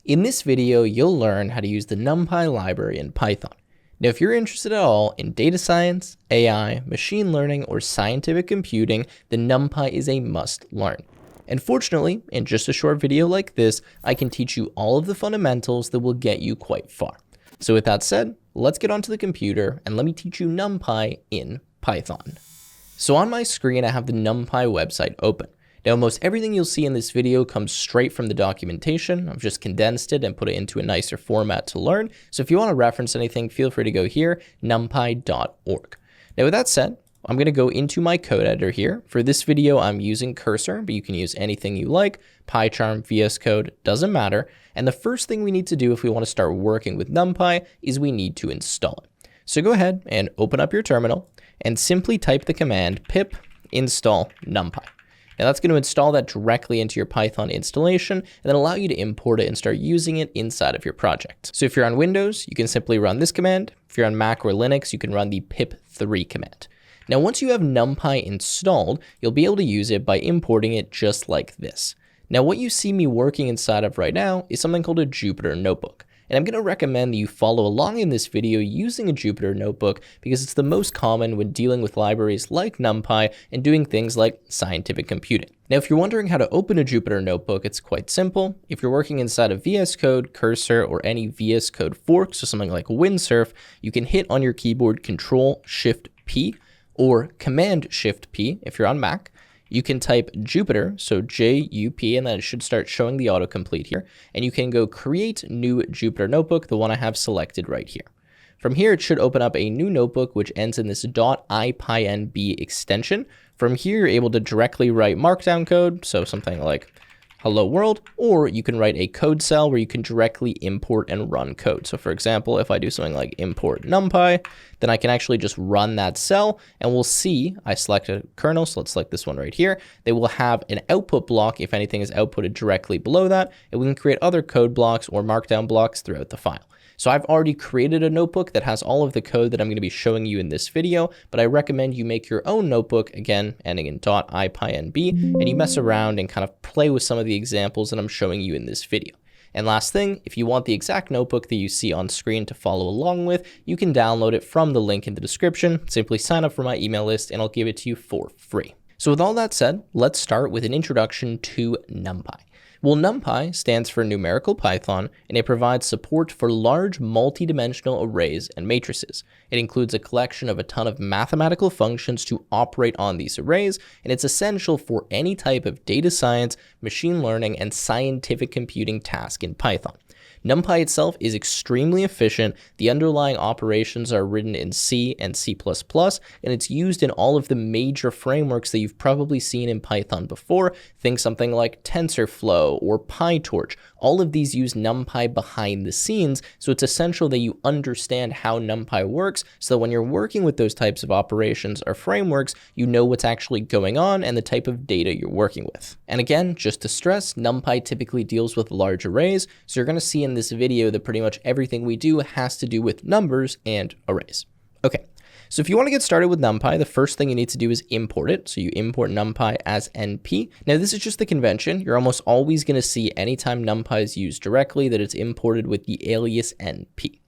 In this video, you'll learn how to use the NumPy library in Python. Now, if you're interested at all in data science, AI, machine learning, or scientific computing, then NumPy is a must-learn. And fortunately, in just a short video like this, I can teach you all of the fundamentals that will get you quite far. So with that said, let's get onto the computer and let me teach you NumPy in Python. So on my screen, I have the NumPy website open. Now, most everything you'll see in this video comes straight from the documentation. I've just condensed it and put it into a nicer format to learn. So if you want to reference anything, feel free to go here, numpy.org. Now, with that said, I'm going to go into my code editor here. For this video, I'm using Cursor, but you can use anything you like. PyCharm, VS Code, doesn't matter. And the first thing we need to do if we want to start working with NumPy is we need to install it. So go ahead and open up your terminal and simply type the command pip install NumPy. Now that's going to install that directly into your Python installation and then allow you to import it and start using it inside of your project. So if you're on Windows, you can simply run this command. If you're on Mac or Linux, you can run the pip3 command. Now, once you have NumPy installed, you'll be able to use it by importing it just like this. Now, what you see me working inside of right now is something called a Juypter notebook. And I'm going to recommend that you follow along in this video using a Juypter notebook because it's the most common when dealing with libraries like NumPy and doing things like scientific computing. Now, if you're wondering how to open a Juypter notebook, it's quite simple. If you're working inside of VS Code, Cursor, or any VS Code fork, so something like Windsurf, you can hit on your keyboard Control-Shift-P or Command-Shift-P if you're on Mac. You can type Juypter, so J-U-P, and then it should start showing the autocomplete here. And you can go create new Juypter notebook, the one I have selected right here. From here, it should open up a new notebook, which ends in this .ipynb extension. From here, you're able to directly write markdown code, so something like hello world, or you can write a code cell where you can directly import and run code. So for example, if I do something like import NumPy, then I can actually just run that cell and we'll see, I select a kernel, so let's select this one right here. They will have an output block if anything is outputted directly below that, and we can create other code blocks or markdown blocks throughout the file. So I've already created a notebook that has all of the code that I'm going to be showing you in this video, but I recommend you make your own notebook, again, ending in .ipynb, and you mess around and kind of play with some of the examples that I'm showing you in this video. And last thing, if you want the exact notebook that you see on screen to follow along with, you can download it from the link in the description. Simply sign up for my email list and I'll give it to you for free. So with all that said, let's start with an introduction to NumPy. Well, NumPy stands for Numerical Python, and it provides support for large multi-dimensional arrays and matrices. It includes a collection of a ton of mathematical functions to operate on these arrays, and it's essential for any type of data science, machine learning, and scientific computing task in Python. NumPy itself is extremely efficient. The underlying operations are written in C and C++, and it's used in all of the major frameworks that you've probably seen in Python before. Think something like TensorFlow or PyTorch. All of these use NumPy behind the scenes, so it's essential that you understand how NumPy works so that when you're working with those types of operations or frameworks, you know what's actually going on and the type of data you're working with. And again, just to stress, NumPy typically deals with large arrays, so you're going to see in this video that pretty much everything we do has to do with numbers and arrays. Okay, so if you want to get started with NumPy, the first thing you need to do is import it. So you import NumPy as NP. Now this is just the convention. You're almost always going to see anytime NumPy is used directly that it's imported with the alias NP.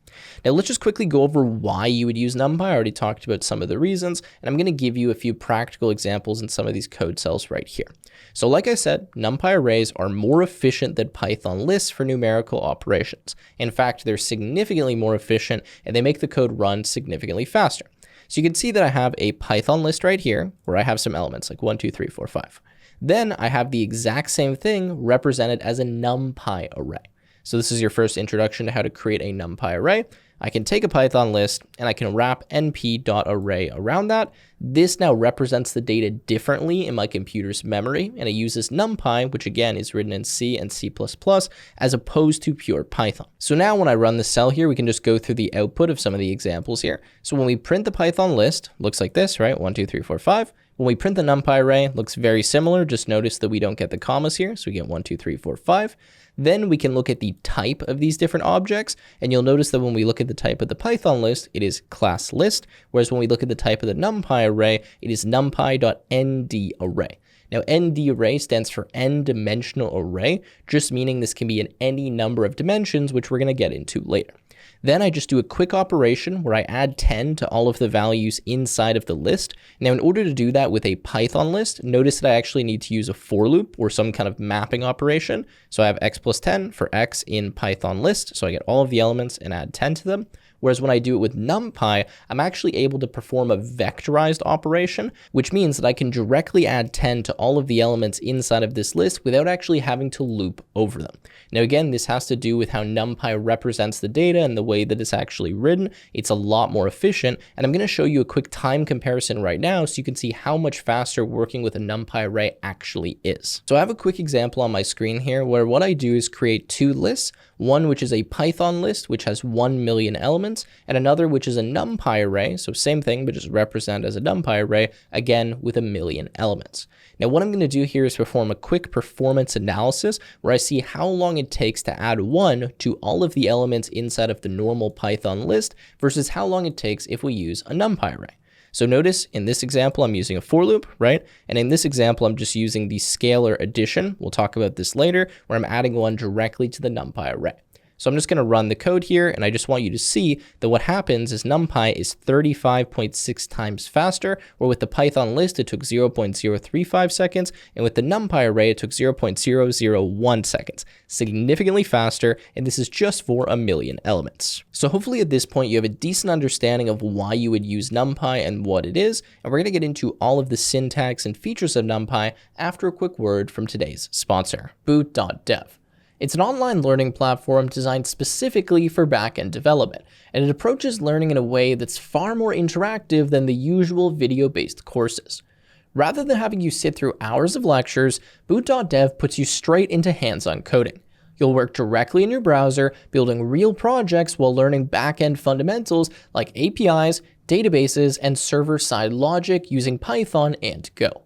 Now let's just quickly go over why you would use NumPy. I already talked about some of the reasons, and I'm going to give you a few practical examples in some of these code cells right here. So like I said, NumPy arrays are more efficient than Python lists for numerical operations. In fact, they're significantly more efficient and they make the code run significantly faster. So you can see that I have a Python list right here where I have some elements like 1, 2, 3, 4, 5. Then I have the exact same thing represented as a NumPy array. So this is your first introduction to how to create a NumPy array. I can take a Python list and I can wrap np.array around that. This now represents the data differently in my computer's memory, and it uses NumPy, which again is written in C and C++, as opposed to pure Python. So now when I run the cell here, we can just go through the output of some of the examples here. So when we print the Python list, looks like this, right? 1, 2, 3, 4, 5. When we print the NumPy array, it looks very similar. Just notice that we don't get the commas here. So we get 1, 2, 3, 4, 5. Then we can look at the type of these different objects, and you'll notice that when we look at the type of the Python list, it is class list, whereas when we look at the type of the NumPy array, it is numpy.ndArray. Now, ND array stands for n-dimensional array, just meaning this can be in any number of dimensions, which we're going to get into later. Then I just do a quick operation where I add 10 to all of the values inside of the list. Now, in order to do that with a Python list, notice that I actually need to use a for loop or some kind of mapping operation. So I have x plus 10 for x in Python list. So I get all of the elements and add 10 to them. Whereas when I do it with NumPy, I'm actually able to perform a vectorized operation, which means that I can directly add 10 to all of the elements inside of this list without actually having to loop over them. Now, again, this has to do with how NumPy represents the data and the way that it's actually written. It's a lot more efficient, and I'm going to show you a quick time comparison right now so you can see how much faster working with a NumPy array actually is. So I have a quick example on my screen here where what I do is create two lists, one which is a Python list, which has 1 million elements, and another which is a NumPy array, so same thing, but just represented as a NumPy array, again with 1 million elements. Now what I'm going to do here is perform a quick performance analysis where I see how long it takes to add 1 to all of the elements inside of the normal Python list versus how long it takes if we use a NumPy array. So notice in this example, I'm using a for loop, right? And in this example, I'm just using the scalar addition. We'll talk about this later, where I'm adding 1 directly to the NumPy array. So I'm just going to run the code here, and I just want you to see that what happens is NumPy is 35.6 times faster, where with the Python list, it took 0.035 seconds, and with the NumPy array, it took 0.001 seconds. Significantly faster, and this is just for 1 million elements. So hopefully at this point, you have a decent understanding of why you would use NumPy and what it is, and we're going to get into all of the syntax and features of NumPy after a quick word from today's sponsor, boot.dev. It's an online learning platform designed specifically for back-end development, and it approaches learning in a way that's far more interactive than the usual video-based courses. Rather than having you sit through hours of lectures, boot.dev puts you straight into hands-on coding. You'll work directly in your browser, building real projects while learning back-end fundamentals like APIs, databases, and server-side logic using Python and Go.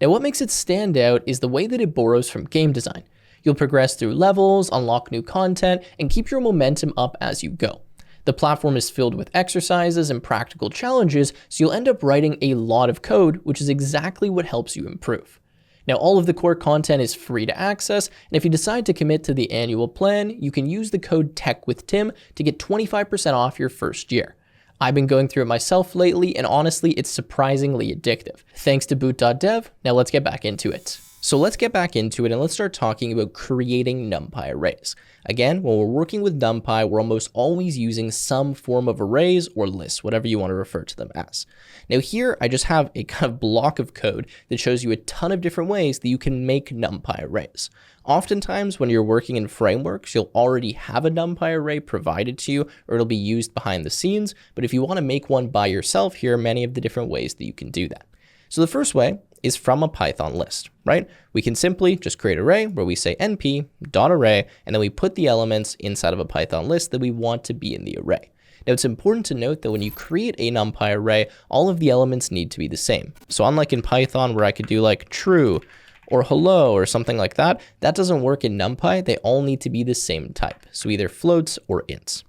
Now, what makes it stand out is the way that it borrows from game design. You'll progress through levels, unlock new content, and keep your momentum up as you go. The platform is filled with exercises and practical challenges, so you'll end up writing a lot of code, which is exactly what helps you improve. Now, all of the core content is free to access, and if you decide to commit to the annual plan, you can use the code TECHWITHTIM to get 25% off your first year. I've been going through it myself lately, and honestly, it's surprisingly addictive. Thanks to boot.dev, now let's get back into it. So let's get back into it and let's start talking about creating NumPy arrays. Again, when we're working with NumPy, we're almost always using some form of arrays or lists, whatever you want to refer to them as. Now here, I just have a kind of block of code that shows you a ton of different ways that you can make NumPy arrays. Oftentimes, when you're working in frameworks, you'll already have a NumPy array provided to you, or it'll be used behind the scenes. But if you want to make one by yourself, here are many of the different ways that you can do that. So the first way is from a Python list, right? We can simply just create an array where we say np.array, and then we put the elements inside of a Python list that we want to be in the array. Now, it's important to note that when you create a NumPy array, all of the elements need to be the same. So unlike in Python where I could do like true or hello or something like that, that doesn't work in NumPy. They all need to be the same type, so either floats or ints.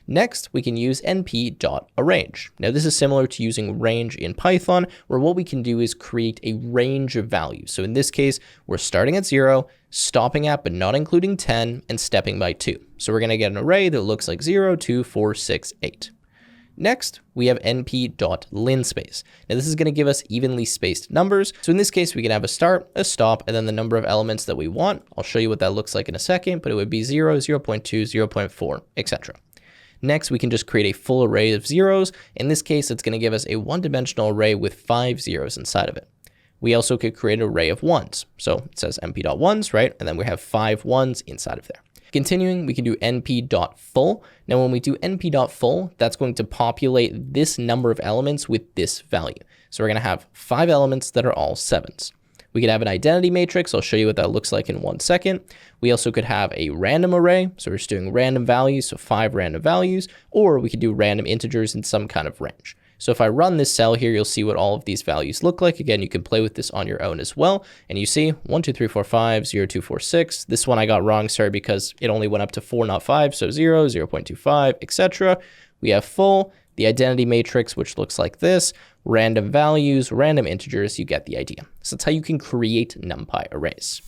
Next, we can use np.arrange. Now, this is similar to using range in Python, where what we can do is create a range of values. So in this case, we're starting at 0, stopping at but not including 10, and stepping by 2. So we're going to get an array that looks like 0, 2, 4, 6, 8. Next, we have np.linspace. Now, this is going to give us evenly spaced numbers. So in this case, we can have a start, a stop, and then the number of elements that we want. I'll show you what that looks like in a second, but it would be 0, 0.2, 0.4, etc. Next, we can just create a full array of zeros. In this case, it's going to give us a one-dimensional array with 5 zeros inside of it. We also could create an array of ones. So it says np.ones, right? And then we have 5 ones inside of there. Continuing, we can do np.full. Now, when we do np.full, that's going to populate this number of elements with this value. So we're going to have 5 elements that are all 7s. We could have an identity matrix. I'll show you what that looks like in 1 second. We also could have a random array. So we're just doing random values, so 5 random values, or we could do random integers in some kind of range. So if I run this cell here, you'll see what all of these values look like. Again, you can play with this on your own as well. And you see 1, 2, 3, 4, 5, 0, 2, 4, 6. This one I got wrong, sorry, because it only went up to 4, not 5. So 0, 0.25, etc. We have full, the identity matrix, which looks like this. random values, random integers, you get the idea. So that's how you can create NumPy arrays.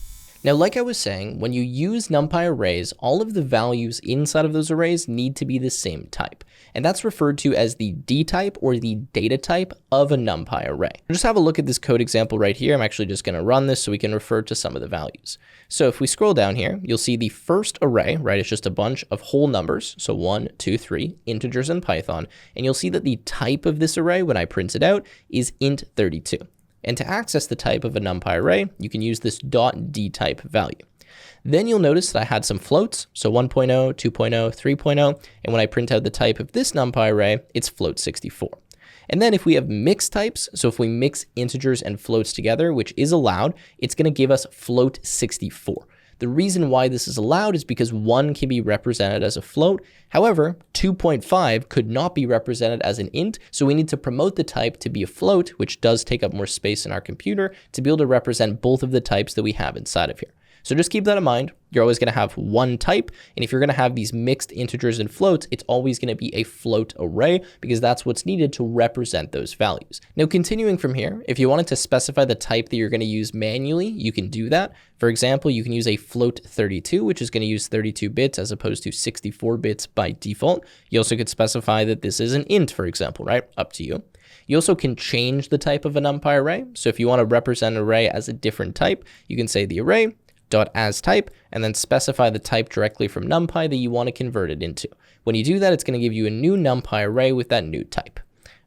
Now, like I was saying, when you use NumPy arrays, all of the values inside of those arrays need to be the same type. And that's referred to as the D type or the data type of a NumPy array. Just have a look at this code example right here. I'm actually just going to run this so we can refer to some of the values. So if we scroll down here, you'll see the first array, right? It's just a bunch of whole numbers. So 1, 2, 3 integers in Python. And you'll see that the type of this array, when I print it out, is int32. And to access the type of a NumPy array, you can use this .dtype value. Then you'll notice that I had some floats, so 1.0, 2.0, 3.0, and when I print out the type of this NumPy array, it's float64. And then if we have mixed types, so if we mix integers and floats together, which is allowed, it's going to give us float64. The reason why this is allowed is because 1 can be represented as a float. However, 2.5 could not be represented as an int, so we need to promote the type to be a float, which does take up more space in our computer, to be able to represent both of the types that we have inside of here. So just keep that in mind. You're always going to have one type, and if you're going to have these mixed integers and floats, it's always going to be a float array because that's what's needed to represent those values. Now, continuing from here, if you wanted to specify the type that you're going to use manually, you can do that. For example, you can use a float32, which is going to use 32 bits as opposed to 64 bits by default. You also could specify that this is an int, for example, right? Up to you. You also can change the type of a NumPy array. So if you want to represent an array as a different type, you can say the array .as type, and then specify the type directly from NumPy that you want to convert it into. When you do that, it's going to give you a new NumPy array with that new type.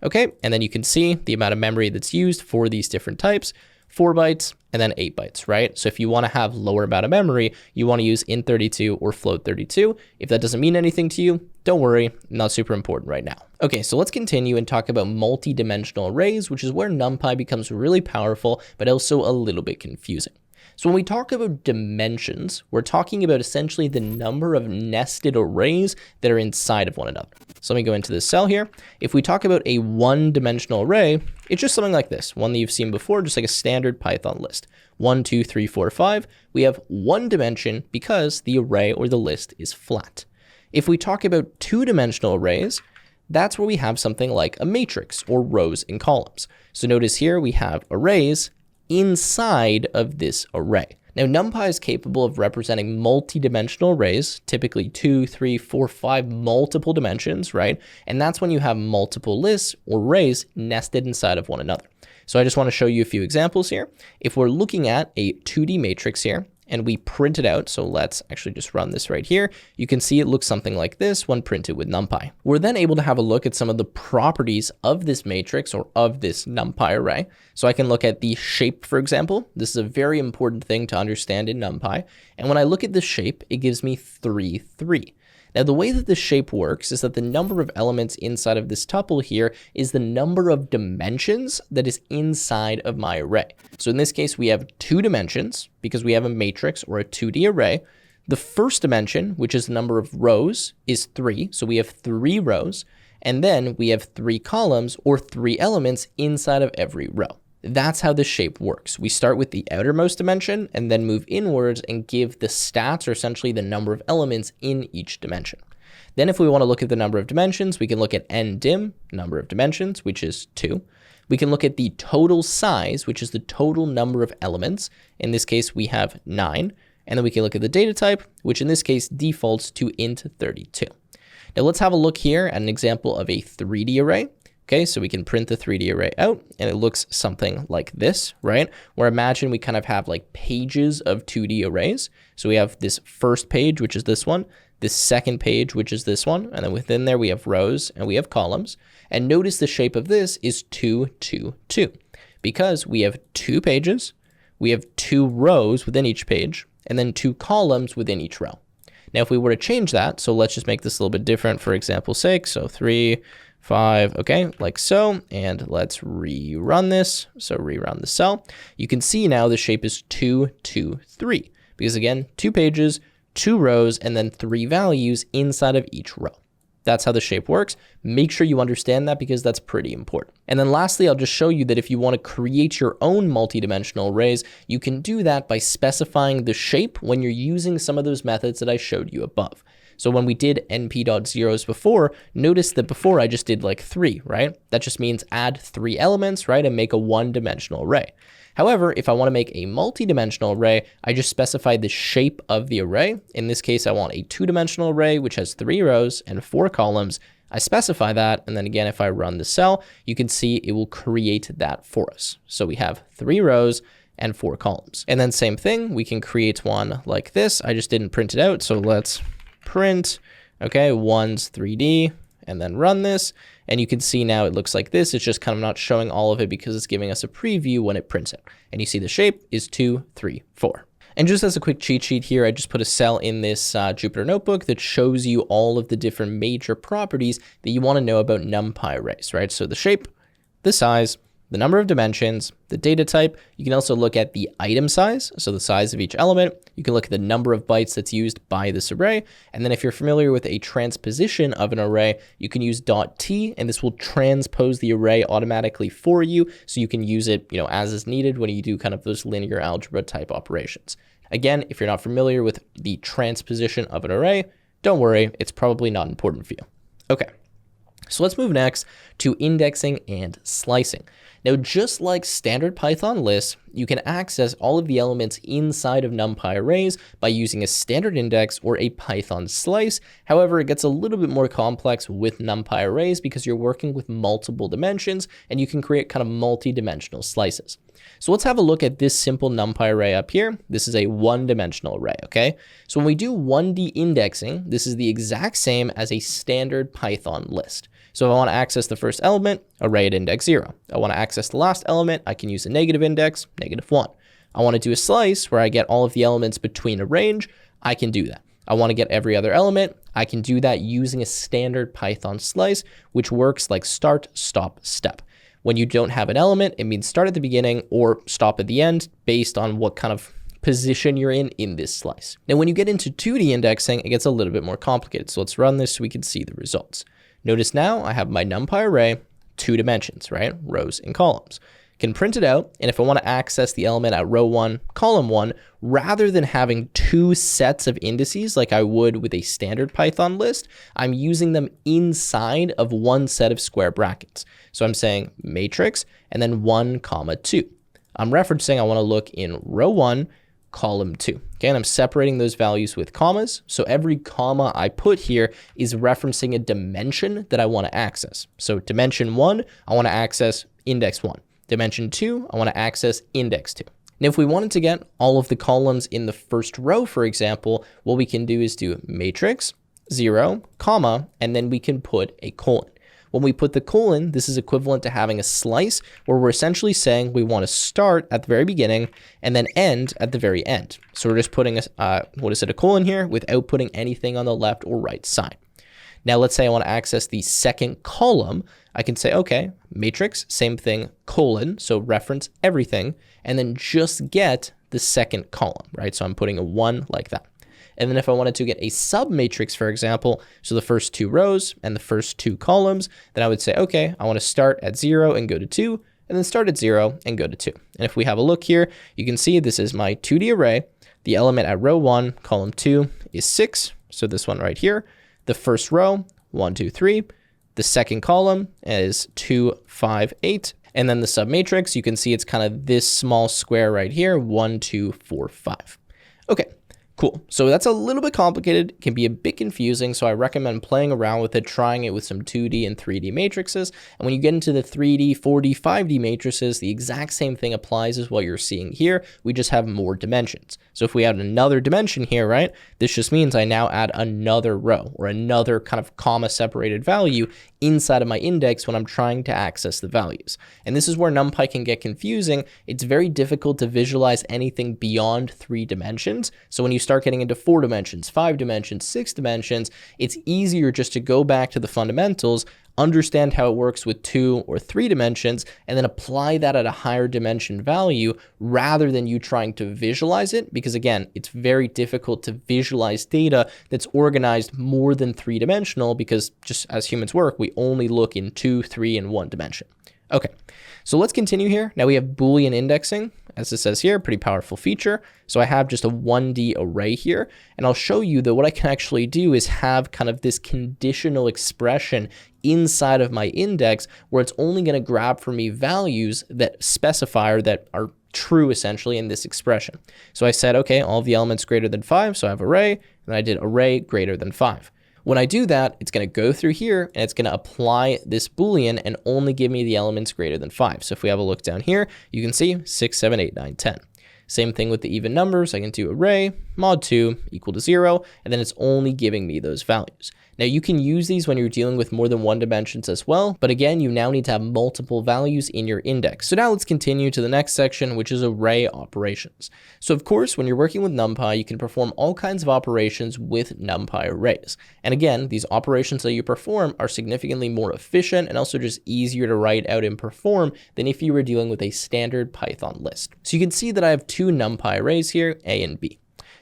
Okay, and then you can see the amount of memory that's used for these different types, 4 bytes and then 8 bytes, right? So if you want to have lower amount of memory, you want to use int32 or float32. If that doesn't mean anything to you, don't worry, not super important right now. Okay, so let's continue and talk about multi-dimensional arrays, which is where NumPy becomes really powerful, but also a little bit confusing. So when we talk about dimensions, we're talking about essentially the number of nested arrays that are inside of one another. So let me go into this cell here. If we talk about a one-dimensional array, it's just something like this, one that you've seen before, just like a standard Python list. 1, 2, 3, 4, 5. We have one dimension because the array or the list is flat. If we talk about two-dimensional arrays, that's where we have something like a matrix or rows and columns. So notice here we have arrays inside of this array. Now, NumPy is capable of representing multi-dimensional arrays, typically 2, 3, 4, 5, multiple dimensions, right? And that's when you have multiple lists or arrays nested inside of one another. So I just want to show you a few examples here. If we're looking at a 2D matrix here, and we print it out, so let's actually just run this right here, you can see it looks something like this when printed with NumPy. We're then able to have a look at some of the properties of this matrix or of this NumPy array. So I can look at the shape, for example. This is a very important thing to understand in NumPy. And when I look at the shape, it gives me 3, 3. Now, the way that the shape works is that the number of elements inside of this tuple here is the number of dimensions that is inside of my array. So in this case, we have 2 dimensions because we have a matrix or a 2D array. The first dimension, which is the number of rows, is 3. So we have 3 rows. And then we have 3 columns or 3 elements inside of every row. That's how the shape works. We start with the outermost dimension and then move inwards and give the stats, or essentially the number of elements in each dimension. Then if we want to look at the number of dimensions, we can look at ndim, number of dimensions, which is 2. We can look at the total size, which is the total number of elements. In this case, we have 9. And then we can look at the data type, which in this case defaults to int32. Now let's have a look here at an example of a 3D array. Okay, so we can print the 3D array out and it looks something like this, right? Where imagine we kind of have like pages of 2D arrays. So we have this first page, which is this one, this second page, which is this one, and then within there we have rows and we have columns. And notice the shape of this is 2, 2, 2, because we have 2 pages, we have 2 rows within each page, and then 2 columns within each row. Now, if we were to change that, so let's just make this a little bit different for example's sake. So 3, 5, okay, like so, and let's rerun this. So rerun the cell. You can see now the shape is 2, 2, 3, because again, 2 pages, 2 rows, and then 3 values inside of each row. That's how the shape works. Make sure you understand that because that's pretty important. And then lastly, I'll just show you that if you want to create your own multi-dimensional arrays, you can do that by specifying the shape when you're using some of those methods that I showed you above. So when we did np.zeros before, notice that before I just did like 3, right? That just means add 3 elements, right, and make a one-dimensional array. However, if I want to make a multi-dimensional array, I just specify the shape of the array. In this case, I want a 2-dimensional array, which has 3 rows and 4 columns. I specify that, and then again, if I run the cell, you can see it will create that for us. So we have 3 rows and 4 columns. And then same thing, we can create one like this. I just didn't print it out, so let's print, okay, 1's 3D, and then run this. And you can see now it looks like this. It's just kind of not showing all of it because it's giving us a preview when it prints it. And you see the shape is 2, 3, 4. And just as a quick cheat sheet here, I just put a cell in this Juypter notebook that shows you all of the different major properties that you want to know about NumPy arrays, right? So the shape, the size, the number of dimensions, the data type. You can also look at the item size, so the size of each element. You can look at the number of bytes that's used by this array. And then if you're familiar with a transposition of an array, you can use .t, and this will transpose the array automatically for you, so you can use it, as is needed when you do kind of those linear algebra type operations. Again, if you're not familiar with the transposition of an array, don't worry, it's probably not important for you. Okay. So let's move next to indexing and slicing. Now, just like standard Python lists, you can access all of the elements inside of NumPy arrays by using a standard index or a Python slice. However, it gets a little bit more complex with NumPy arrays because you're working with multiple dimensions and you can create kind of multi-dimensional slices. So let's have a look at this simple NumPy array up here. This is a one-dimensional array, okay? So when we do 1D indexing, this is the exact same as a standard Python list. So if I want to access the first element, array at index 0. I want to access the last element, I can use a negative index, -1. I want to do a slice where I get all of the elements between a range, I can do that. I want to get every other element, I can do that using a standard Python slice, which works like start, stop, step. When you don't have an element, it means start at the beginning or stop at the end based on what kind of position you're in this slice. Now, when you get into 2D indexing, it gets a little bit more complicated. So let's run this so we can see the results. Notice now I have my NumPy array, 2 dimensions, right? Rows and columns. Can print it out, and if I want to access the element at row 1, column 1, rather than having 2 sets of indices like I would with a standard Python list, I'm using them inside of one set of square brackets. So I'm saying matrix and then 1, 2. I'm referencing I want to look in row 1, column 2. Okay, and I'm separating those values with commas. So every comma I put here is referencing a dimension that I want to access. So dimension 1, I want to access index 1. Dimension 2, I want to access index 2. Now, if we wanted to get all of the columns in the first row, for example, what we can do is do matrix, 0, comma, and then we can put a colon. When we put the colon, this is equivalent to having a slice where we're essentially saying we want to start at the very beginning and then end at the very end. So we're just putting a colon here without putting anything on the left or right side. Now, let's say I want to access the second column. I can say, okay, matrix, same thing, colon, so reference everything, and then just get the second column, right? So I'm putting a 1 like that. And then if I wanted to get a submatrix, for example, so the first 2 rows and the first 2 columns, then I would say, okay, I want to start at 0 and go to 2, and then start at 0 and go to 2. And if we have a look here, you can see this is my 2D array. The element at row 1, column 2 is 6, so this one right here. The first row, 1, 2, 3. The second column is 2, 5, 8. And then the submatrix, you can see it's kind of this small square right here, 1, 2, 4, 5. Okay. Cool. So that's a little bit complicated, can be a bit confusing, so I recommend playing around with it, trying it with some 2D and 3D matrices. And when you get into the 3D, 4D, 5D matrices, the exact same thing applies as what you're seeing here. We just have more dimensions. So if we add another dimension here, right, this just means I now add another row or another kind of comma separated value inside of my index when I'm trying to access the values. And this is where NumPy can get confusing. It's very difficult to visualize anything beyond 3 dimensions. So when you start getting into 4 dimensions, 5 dimensions, 6 dimensions, it's easier just to go back to the fundamentals, understand how it works with 2 or 3 dimensions, and then apply that at a higher dimension value rather than you trying to visualize it. Because again, it's very difficult to visualize data that's organized more than 3-dimensional because just as humans work, we only look in 2, 3, and 1 dimension. Okay, so let's continue here. Now we have Boolean indexing, as it says here, pretty powerful feature. So I have just a 1D array here, and I'll show you that what I can actually do is have kind of this conditional expression inside of my index where it's only going to grab for me values that specify or that are true essentially in this expression. So I said, okay, all of the elements greater than 5, so I have array, and I did array greater than 5. When I do that, it's going to go through here and it's going to apply this Boolean and only give me the elements greater than 5. So if we have a look down here, you can see 6, 7, 8, 9, 10. Same thing with the even numbers. I can do array mod 2 equal to 0, and then it's only giving me those values. Now you can use these when you're dealing with more than one dimensions as well, but again, you now need to have multiple values in your index. So now let's continue to the next section, which is array operations. So of course, when you're working with NumPy, you can perform all kinds of operations with NumPy arrays. And again, these operations that you perform are significantly more efficient and also just easier to write out and perform than if you were dealing with a standard Python list. So you can see that I have two NumPy arrays here, A and B.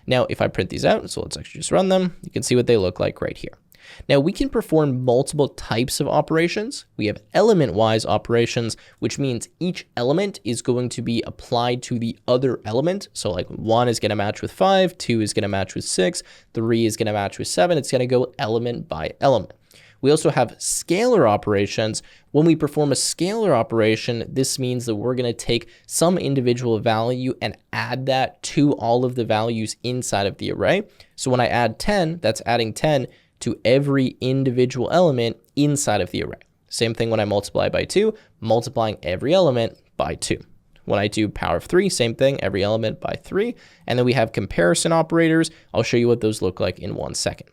Now, if I print these out, so let's actually just run them, you can see what they look like right here. Now we can perform multiple types of operations. We have element-wise operations, which means each element is going to be applied to the other element. So like 1 is going to match with 5, 2 is going to match with 6, 3 is going to match with 7. It's going to go element by element. We also have scalar operations. When we perform a scalar operation, this means that we're going to take some individual value and add that to all of the values inside of the array. So when I add 10, that's adding 10 to every individual element inside of the array. Same thing when I multiply by 2, multiplying every element by 2. When I do power of 3, same thing, every element by 3. And then we have comparison operators. I'll show you what those look like in 1 second.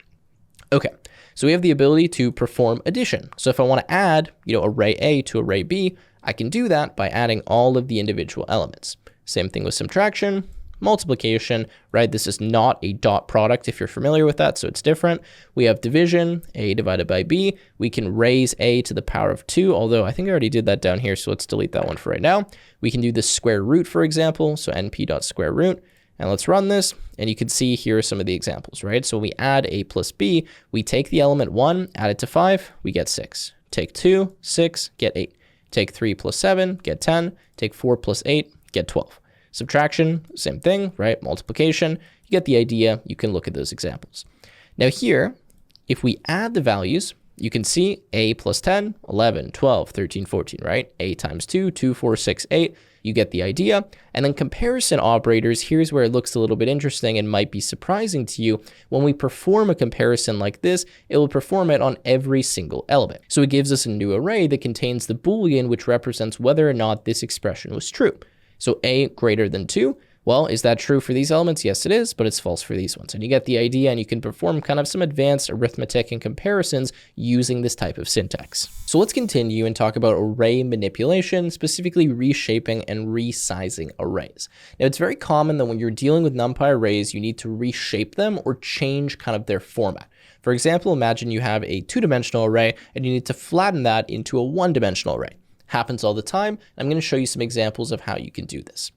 Okay, so we have the ability to perform addition. So if I want to add, array A to array B, I can do that by adding all of the individual elements. Same thing with subtraction, multiplication, right? This is not a dot product if you're familiar with that, so it's different. We have division, A divided by B. We can raise A to the power of 2, although I think I already did that down here, so let's delete that one for right now. We can do the square root, for example, so np.square root. And let's run this, and you can see here are some of the examples, right? So we add A plus B, we take the element 1, add it to 5, we get 6. Take 2, 6, get 8. Take 3 plus 7, get 10. Take 4 plus 8, get 12. Subtraction, same thing, right? Multiplication, you get the idea. You can look at those examples. Now here, if we add the values, you can see A plus 10, 11, 12, 13, 14, right? A times 2, 2, 4, 6, 8. You get the idea. And then comparison operators, here's where it looks a little bit interesting and might be surprising to you. When we perform a comparison like this, it will perform it on every single element. So it gives us a new array that contains the Boolean, which represents whether or not this expression was true. So A greater than 2, well, is that true for these elements? Yes, it is, but it's false for these ones. And you get the idea, and you can perform kind of some advanced arithmetic and comparisons using this type of syntax. So let's continue and talk about array manipulation, specifically reshaping and resizing arrays. Now, it's very common that when you're dealing with NumPy arrays, you need to reshape them or change kind of their format. For example, imagine you have a 2-dimensional array, and you need to flatten that into a 1-dimensional array. Happens all the time. I'm going to show you some examples of how you can do this.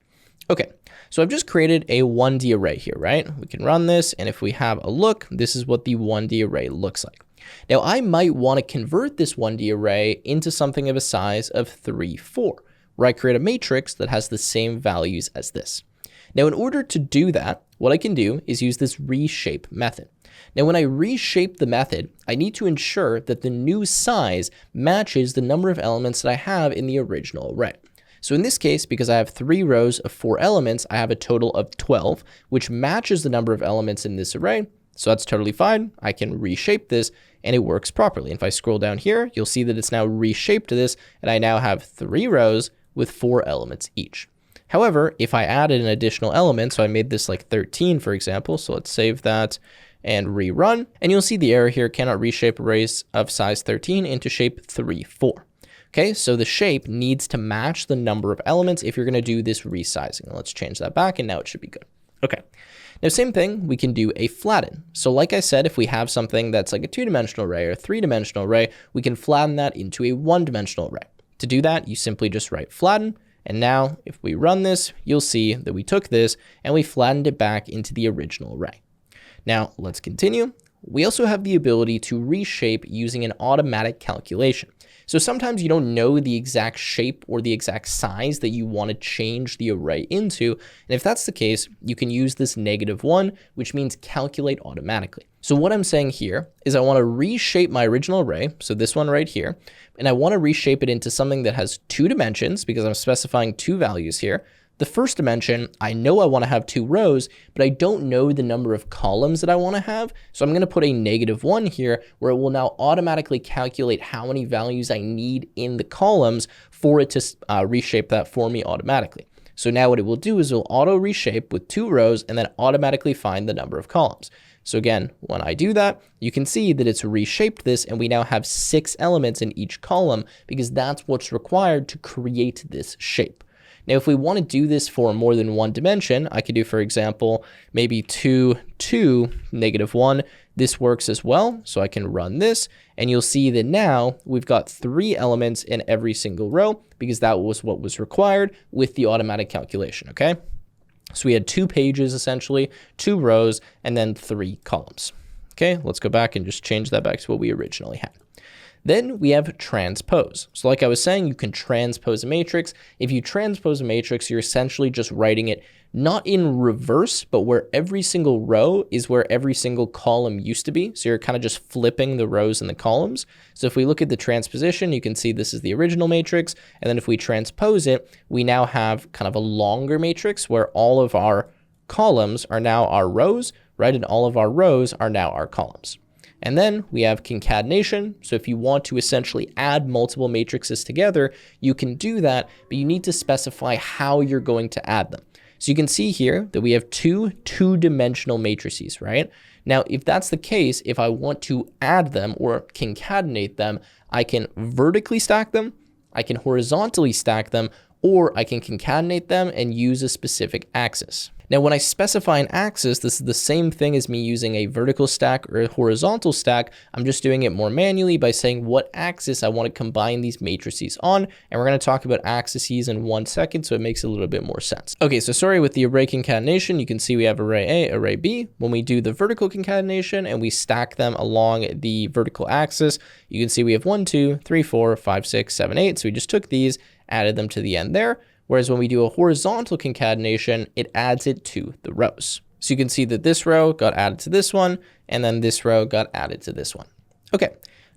Okay, so I've just created a 1D array here, right? We can run this, and if we have a look, this is what the 1D array looks like. Now, I might want to convert this 1D array into something of a size of 3, 4, where I create a matrix that has the same values as this. Now, in order to do that, what I can do is use this reshape method. Now, when I reshape the method, I need to ensure that the new size matches the number of elements that I have in the original array. So in this case, because I have 3 rows of 4 elements, I have a total of 12, which matches the number of elements in this array. So that's totally fine. I can reshape this and it works properly. And if I scroll down here, you'll see that it's now reshaped to this, and I now have 3 rows with 4 elements each. However, if I added an additional element, so I made this like 13, for example, so let's save that and rerun, and you'll see the error here, cannot reshape arrays of size 13 into shape 3, 4. Okay, so the shape needs to match the number of elements if you're going to do this resizing. Let's change that back, and now it should be good. Okay, now same thing, we can do a flatten. So like I said, if we have something that's like a 2-dimensional array or a 3-dimensional array, we can flatten that into a 1-dimensional array. To do that, you simply just write flatten, and now if we run this, you'll see that we took this and we flattened it back into the original array. Now let's continue. We also have the ability to reshape using an automatic calculation. So sometimes you don't know the exact shape or the exact size that you want to change the array into. And if that's the case, you can use this -1, which means calculate automatically. So what I'm saying here is I want to reshape my original array, so this one right here, and I want to reshape it into something that has 2 dimensions because I'm specifying 2 values here. The first dimension, I know I want to have 2 rows, but I don't know the number of columns that I want to have. So I'm going to put a -1 here where it will now automatically calculate how many values I need in the columns for it to reshape that for me automatically. So now what it will do is it will auto reshape with 2 rows and then automatically find the number of columns. So again, when I do that, you can see that it's reshaped this and we now have 6 elements in each column because that's what's required to create this shape. Now, if we want to do this for more than 1 dimension, I could do, for example, maybe 2, 2, -1. This works as well. So I can run this and you'll see that now we've got 3 elements in every single row because that was what was required with the automatic calculation. Okay. So we had 2 pages, essentially 2 rows, and then 3 columns. Okay. Let's go back and just change that back to what we originally had. Then we have transpose. So like I was saying, you can transpose a matrix. If you transpose a matrix, you're essentially just writing it not in reverse, but where every single row is where every single column used to be. So you're kind of just flipping the rows and the columns. So if we look at the transposition, you can see this is the original matrix. And then if we transpose it, we now have kind of a longer matrix where all of our columns are now our rows, right? And all of our rows are now our columns. And then we have concatenation. So if you want to essentially add multiple matrices together, you can do that, but you need to specify how you're going to add them. So you can see here that we have 2 two-dimensional matrices, right? Now, if that's the case, if I want to add them or concatenate them, I can vertically stack them, I can horizontally stack them, or I can concatenate them and use a specific axis. Now, when I specify an axis, this is the same thing as me using a vertical stack or a horizontal stack. I'm just doing it more manually by saying what axis I want to combine these matrices on. And we're going to talk about axes in 1 second, so it makes a little bit more sense. Okay, so sorry, with the array concatenation, you can see we have array A, array B. When we do the vertical concatenation and we stack them along the vertical axis, you can see we have 1, 2, 3, 4, 5, 6, 7, 8. So we just took these, added them to the end there. Whereas when we do a horizontal concatenation, it adds it to the rows. So you can see that this row got added to this one, and then this row got added to this one. Okay,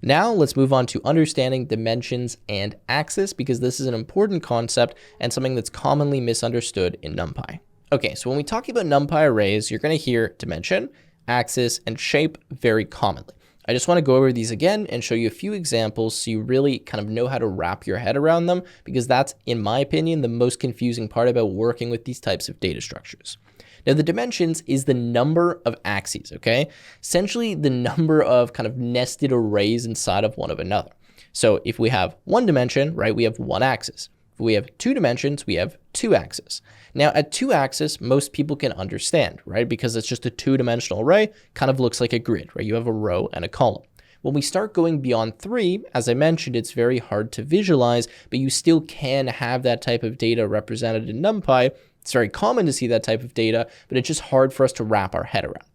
now let's move on to understanding dimensions and axis, because this is an important concept and something that's commonly misunderstood in NumPy. Okay, so when we talk about NumPy arrays, you're going to hear dimension, axis, and shape very commonly. I just want to go over these again and show you a few examples so you really kind of know how to wrap your head around them, because that's, in my opinion, the most confusing part about working with these types of data structures. Now, the dimensions is the number of axes, okay? Essentially, the number of kind of nested arrays inside of one of another. So if we have 1 dimension, right, we have 1 axis. If we have 2 dimensions, we have 2 axes. Now at 2 axes, most people can understand, right? Because it's just a 2-dimensional array, kind of looks like a grid, right? You have a row and a column. When we start going beyond 3, as I mentioned, it's very hard to visualize, but you still can have that type of data represented in NumPy. It's very common to see that type of data, but it's just hard for us to wrap our head around.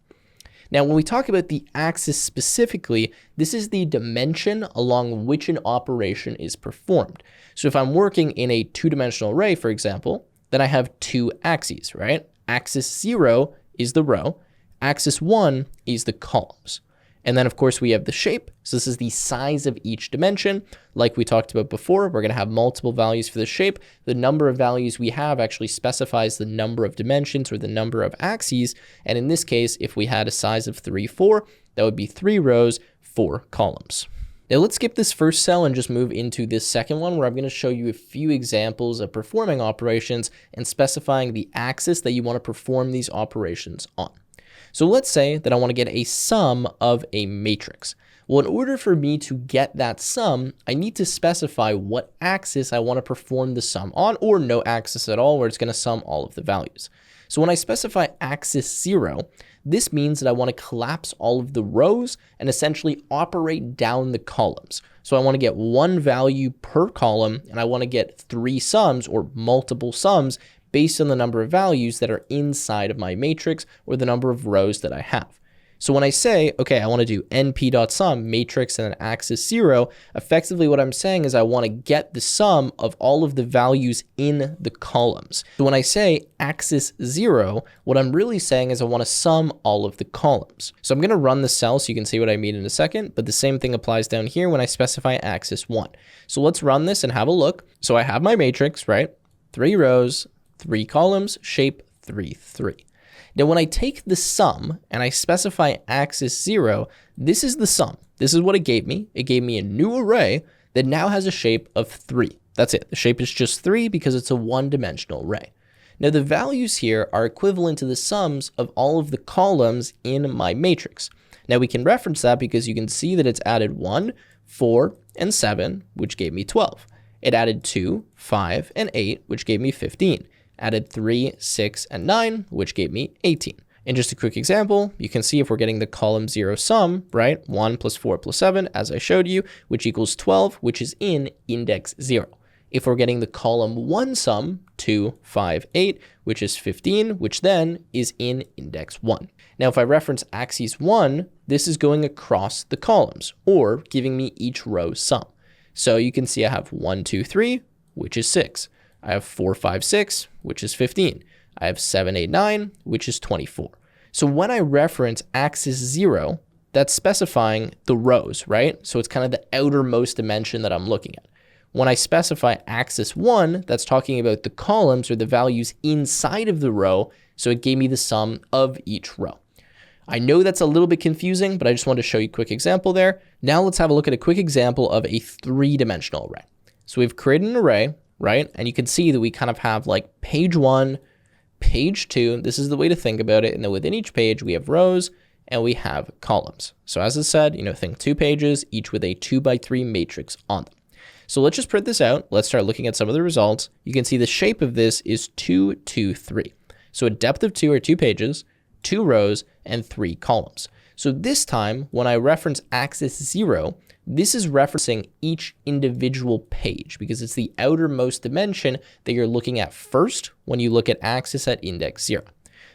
Now, when we talk about the axis specifically, this is the dimension along which an operation is performed. So if I'm working in a 2-dimensional array, for example, then I have 2 axes, right? Axis 0 is the row, axis 1 is the columns. And then of course we have the shape. So this is the size of each dimension. Like we talked about before, we're going to have multiple values for the shape. The number of values we have actually specifies the number of dimensions or the number of axes. And in this case, if we had a size of 3, 4, that would be 3 rows, 4 columns. Now let's skip this first cell and just move into this second one, where I'm going to show you a few examples of performing operations and specifying the axis that you want to perform these operations on. So let's say that I want to get a sum of a matrix. Well, in order for me to get that sum, I need to specify what axis I want to perform the sum on, or no axis at all, where it's going to sum all of the values. So when I specify axis 0, this means that I want to collapse all of the rows and essentially operate down the columns. So I want to get 1 value per column, and I want to get 3 sums or multiple sums based on the number of values that are inside of my matrix or the number of rows that I have. So when I say, okay, I want to do np.sum, matrix and then axis 0, effectively what I'm saying is I want to get the sum of all of the values in the columns. So when I say axis 0, what I'm really saying is I want to sum all of the columns. So I'm going to run the cell so you can see what I mean in a second, but the same thing applies down here when I specify axis 1. So let's run this and have a look. So I have my matrix, right? 3 rows, 3 columns, shape 3, 3. Now, when I take the sum and I specify axis 0, this is the sum. This is what it gave me. It gave me a new array that now has a shape of 3. That's it. The shape is just 3 because it's a one-dimensional array. Now, the values here are equivalent to the sums of all of the columns in my matrix. Now, we can reference that because you can see that it's added 1, 4, and 7, which gave me 12. It added 2, 5, and 8, which gave me 15. Added 3, 6, and 9, which gave me 18. And just a quick example, you can see if we're getting the column 0 sum, right? 1 plus 4 plus 7, as I showed you, which equals 12, which is in index 0. If we're getting the column 1 sum, 2, 5, 8, which is 15, which then is in index 1. Now, if I reference axis 1, this is going across the columns, or giving me each row sum. So you can see I have 1, 2, 3, which is 6. I have 4, 5, 6, which is 15. I have 7, 8, 9, which is 24. So when I reference axis 0, that's specifying the rows, right? So it's kind of the outermost dimension that I'm looking at. When I specify axis 1, that's talking about the columns or the values inside of the row. So it gave me the sum of each row. I know that's a little bit confusing, but I just wanted to show you a quick example there. Now let's have a look at a quick example of a 3-dimensional array. So we've created an array, right? And you can see that we kind of have like page 1, page 2. This is the way to think about it. And then within each page, we have rows and we have columns. So as I said, think 2 pages, each with a 2x3 matrix on them. So let's just print this out. Let's start looking at some of the results. You can see the shape of this is 2, 2, 3. So a depth of 2 are 2 pages, 2 rows, and 3 columns. So this time, when I reference axis 0, this is referencing each individual page because it's the outermost dimension that you're looking at first when you look at axis at index 0.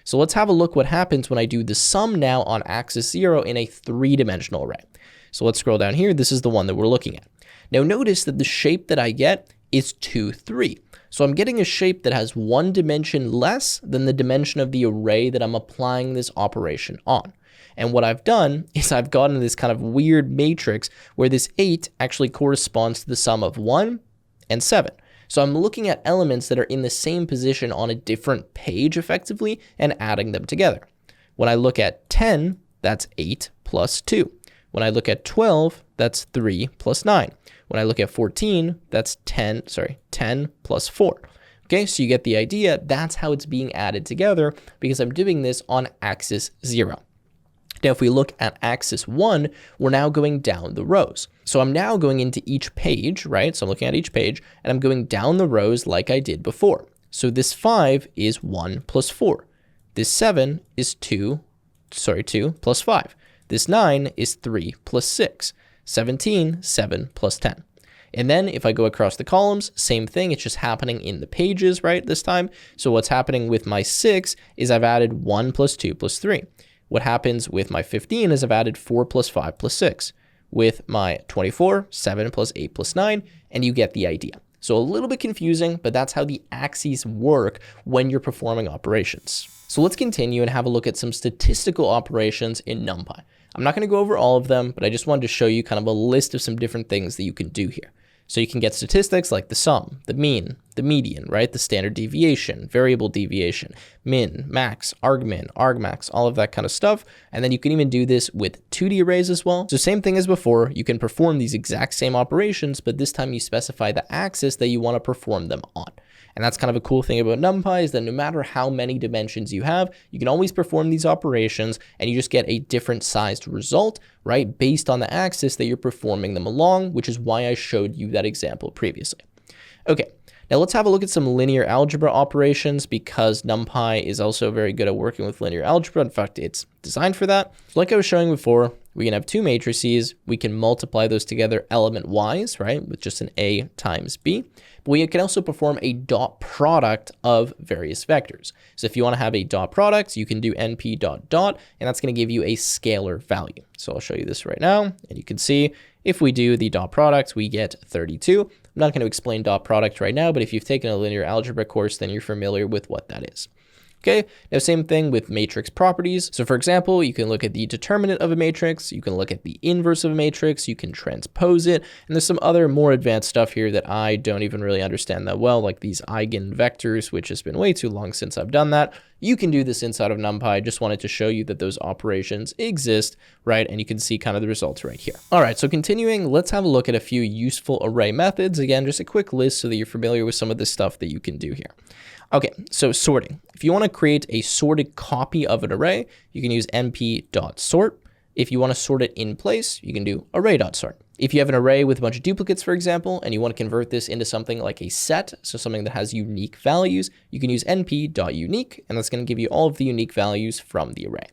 So let's have a look what happens when I do the sum now on axis 0 in a 3-dimensional array. So let's scroll down here. This is the one that we're looking at. Now notice that the shape that I get is 2, 3. So I'm getting a shape that has 1 dimension less than the dimension of the array that I'm applying this operation on. And what I've done is I've gotten this kind of weird matrix where this 8 actually corresponds to the sum of 1 and 7. So I'm looking at elements that are in the same position on a different page effectively and adding them together. When I look at 10, that's 8 plus 2. When I look at 12, that's 3 plus 9. When I look at 14, that's 10 plus 4. Okay, so you get the idea. That's how it's being added together because I'm doing this on axis 0. Now, if we look at axis 1, we're now going down the rows. So I'm now going into each page, right? So I'm looking at each page and I'm going down the rows like I did before. So this 5 is 1 plus 4. This 7 is 2 plus 5. This 9 is 3 plus 6. 17, 7 plus 10. And then if I go across the columns, same thing. It's just happening in the pages, right, this time. So what's happening with my 6 is I've added 1 plus 2 plus 3. What happens with my 15 is I've added 4 plus 5 plus 6. With my 24, 7 plus 8 plus 9, and you get the idea. So a little bit confusing, but that's how the axes work when you're performing operations. So let's continue and have a look at some statistical operations in NumPy. I'm not going to go over all of them, but I just wanted to show you kind of a list of some different things that you can do here. So you can get statistics like the sum, the mean, the median, right? The standard deviation, variable deviation, min, max, argmin, argmax, all of that kind of stuff. And then you can even do this with 2D arrays as well. So same thing as before, you can perform these exact same operations, but this time you specify the axis that you want to perform them on. And that's kind of a cool thing about NumPy is that no matter how many dimensions you have, you can always perform these operations and you just get a different sized result, right? Based on the axis that you're performing them along, which is why I showed you that example previously. Okay, now let's have a look at some linear algebra operations because NumPy is also very good at working with linear algebra. In fact, it's designed for that. So like I was showing before, we can have two matrices. We can multiply those together element-wise, right, with just an A times B. But we can also perform a dot product of various vectors. So if you want to have a dot product, you can do np dot dot, and that's going to give you a scalar value. So I'll show you this right now, and you can see if we do the dot product, we get 32. I'm not going to explain dot product right now, but if you've taken a linear algebra course, then you're familiar with what that is. Okay, now same thing with matrix properties. So for example, you can look at the determinant of a matrix, you can look at the inverse of a matrix, you can transpose it, and there's some other more advanced stuff here that I don't even really understand that well, like these eigenvectors, which has been way too long since I've done that. You can do this inside of NumPy. I just wanted to show you that those operations exist, right? And you can see kind of the results right here. All right, so continuing, let's have a look at a few useful array methods. Again, just a quick list so that you're familiar with some of the stuff that you can do here. Okay, so sorting. If you want to create a sorted copy of an array, you can use np.sort. If you want to sort it in place, you can do array.sort. If you have an array with a bunch of duplicates, for example, and you want to convert this into something like a set, so something that has unique values, you can use np.unique, and that's going to give you all of the unique values from the array.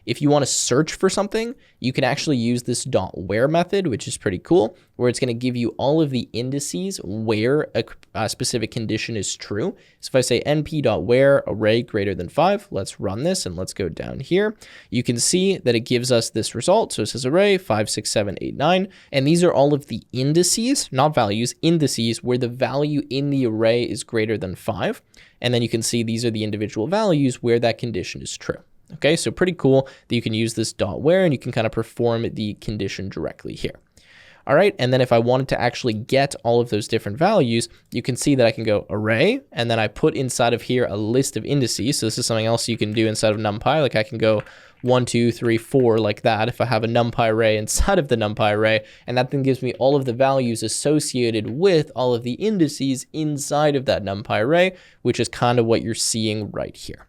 If you want to search for something, you can actually use this .where method, which is pretty cool, where it's going to give you all of the indices where a specific condition is true. So if I say np.where array greater than 5, let's run this and let's go down here. You can see that it gives us this result. So it says array 5, 6, 7, 8, 9. And these are all of the indices, not values, indices where the value in the array is greater than 5. And then you can see these are the individual values where that condition is true. Okay, so pretty cool that you can use this .where and you can kind of perform the condition directly here. All right, and then if I wanted to actually get all of those different values, you can see that I can go array, and then I put inside of here a list of indices. So this is something else you can do inside of NumPy. Like I can go 1, 2, 3, 4 like that if I have a NumPy array inside of the NumPy array, and that then gives me all of the values associated with all of the indices inside of that NumPy array, which is kind of what you're seeing right here.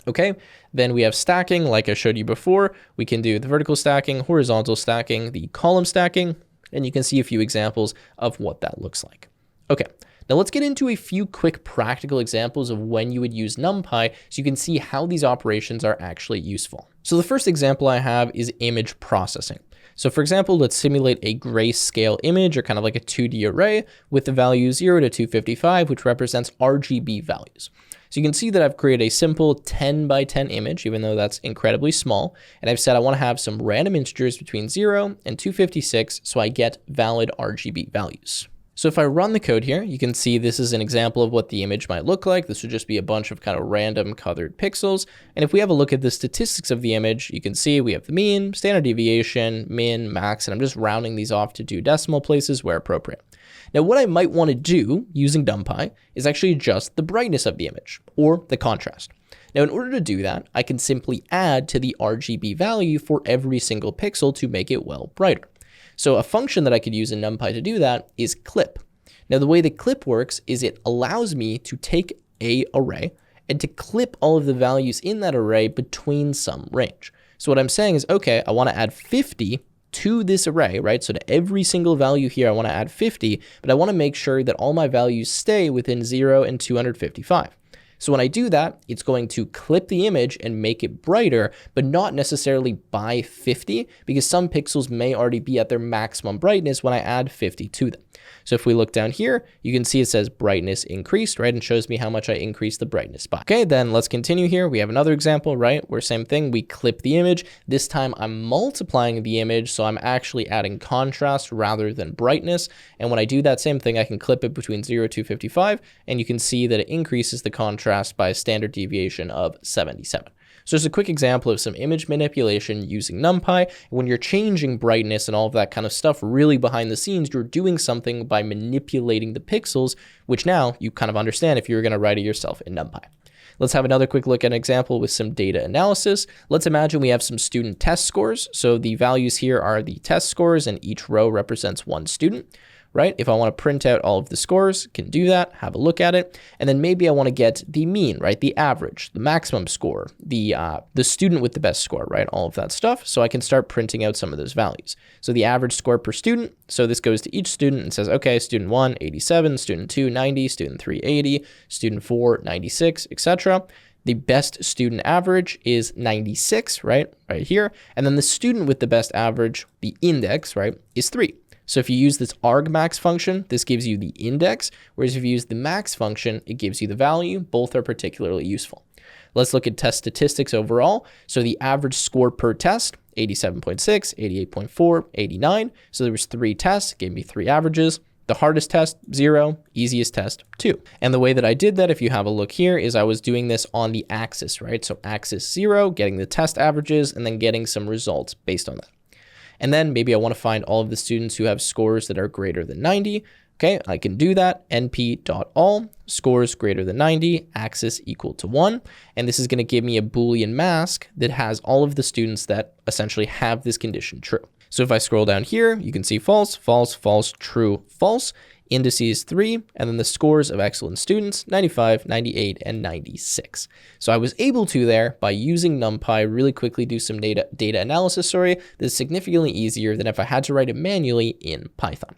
Okay, then we have stacking, like I showed you before. We can do the vertical stacking, horizontal stacking, the column stacking, and you can see a few examples of what that looks like. Okay, now let's get into a few quick practical examples of when you would use NumPy so you can see how these operations are actually useful. So the first example I have is image processing. So for example, let's simulate a grayscale image or kind of like a 2D array with the value 0 to 255, which represents RGB values. So you can see that I've created a simple 10 by 10 image, even though that's incredibly small. And I've said I want to have some random integers between 0 and 256 so I get valid RGB values. So if I run the code here, you can see this is an example of what the image might look like. This would just be a bunch of kind of random colored pixels. And if we have a look at the statistics of the image, you can see we have the mean, standard deviation, min, max, and I'm just rounding these off to 2 decimal places where appropriate. Now, what I might want to do using NumPy is actually adjust the brightness of the image or the contrast. Now, in order to do that, I can simply add to the RGB value for every single pixel to make it well brighter. So a function that I could use in NumPy to do that is clip. Now, the way the clip works is it allows me to take an array and to clip all of the values in that array between some range. So what I'm saying is, okay, I want to add 50 to this array, right? So to every single value here, I want to add 50, but I want to make sure that all my values stay within 0 and 255. So when I do that, it's going to clip the image and make it brighter, but not necessarily by 50, because some pixels may already be at their maximum brightness when I add 50 to them. So if we look down here, you can see it says brightness increased, right? And shows me how much I increased the brightness by. Okay, then let's continue here. We have another example, right? Where same thing, we clip the image. This time I'm multiplying the image, so I'm actually adding contrast rather than brightness. And when I do that same thing, I can clip it between 0 to 255, and you can see that it increases the contrast by a standard deviation of 77. So just a quick example of some image manipulation using NumPy. When you're changing brightness and all of that kind of stuff, really behind the scenes, you're doing something by manipulating the pixels, which now you kind of understand if you're going to write it yourself in NumPy. Let's have another quick look at an example with some data analysis. Let's imagine we have some student test scores. So the values here are the test scores, and each row represents one student. Right? If I want to print out all of the scores, can do that, have a look at it. And then maybe I want to get the mean, right? The average, the maximum score, the student with the best score, right? All of that stuff. So I can start printing out some of those values. So the average score per student. So this goes to each student and says, okay, student 1, 87, student 2, 90, student 3, 80, student 4, 96, etc. the best student average is 96, right here. And then the student with the best average, the index, right, is 3. So if you use this argmax function, this gives you the index, whereas if you use the max function, it gives you the value. Both are particularly useful. Let's look at test statistics overall. So the average score per test, 87.6, 88.4, 89. So there was 3 tests, gave me 3 averages. The hardest test, 0. Easiest test, 2. And the way that I did that, if you have a look here, is I was doing this on the axis, right? So axis 0, getting the test averages, and then getting some results based on that. And then maybe I want to find all of the students who have scores that are greater than 90. Okay, I can do that. np.all, scores greater than 90, axis equal to 1. And this is going to give me a Boolean mask that has all of the students that essentially have this condition true. So if I scroll down here, you can see false, false, false, true, false. Indices 3, and then the scores of excellent students, 95, 98, and 96. So I was able to there, by using NumPy, really quickly do some data analysis, that is significantly easier than if I had to write it manually in Python.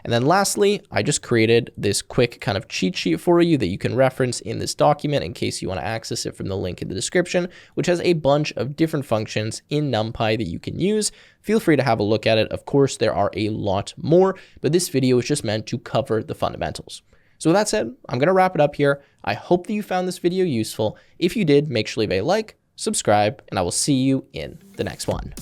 And then lastly, I just created this quick kind of cheat sheet for you that you can reference in this document in case you want to access it from the link in the description, which has a bunch of different functions in NumPy that you can use. Feel free to have a look at it. Of course, there are a lot more, but this video is just meant to cover the fundamentals. So with that said, I'm going to wrap it up here. I hope that you found this video useful. If you did, make sure to leave a like, subscribe, and I will see you in the next one.